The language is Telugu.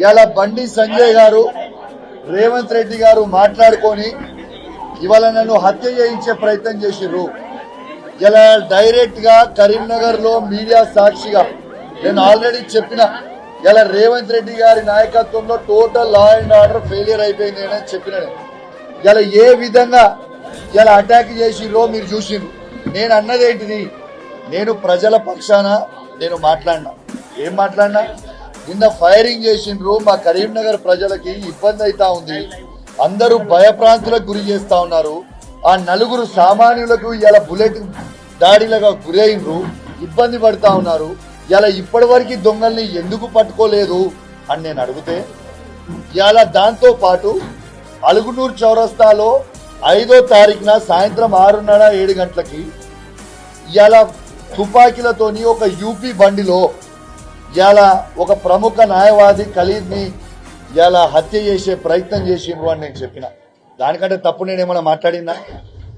ఇలా బండి సంజయ్ గారు రేవంత్ రెడ్డి గారు మాట్లాడుకొని ఇవాళ నన్ను హత్య చేయించే ప్రయత్నం చేసిర్రు. ఇలా డైరెక్ట్ గా కరీంనగర్ లో మీడియా సాక్షిగా నేను ఆల్రెడీ చెప్పిన, ఇలా రేవంత్ రెడ్డి గారి నాయకత్వంలో total law and order failure అయిపోయింది అని చెప్పిన. ఇలా ఏ విధంగా ఇలా అటాక్ చేసిర్రో మీరు చూసిండ్రు. నేను అన్నది ఏంటిది, నేను ప్రజల పక్షాన నేను మాట్లాడినా. ఏం మాట్లాడినా, నిన్న ఫైరింగ్ చేసిండ్రు, మా కరీంనగర్ ప్రజలకి ఇబ్బంది అవుతా ఉంది, అందరూ భయప్రాంతులకు గురి చేస్తా ఉన్నారు, ఆ నలుగురు సామాన్యులకు ఇలా బుల్లెట్ దాడిలుగా గురైండ్రు, ఇబ్బంది పడతా ఉన్నారు, ఇలా ఇప్పటి వరకు దొంగల్ని ఎందుకు పట్టుకోలేదు అని నేను అడిగితే, ఇలా దాంతో పాటు అలుగునూరు చౌరస్తాలో 5వ తారీఖున సాయంత్రం 6:30-7 గంటలకి ఇలా తుపాకీలతోని ఒక యూపీ బండిలో ఇలా ఒక ప్రముఖ న్యాయవాది ఖలీద్ని ఇలా హత్య చేసే ప్రయత్నం చేసిండ్రు అని నేను చెప్పిన. దానికంటే తప్పు నేనేమన్నా మాట్లాడినా?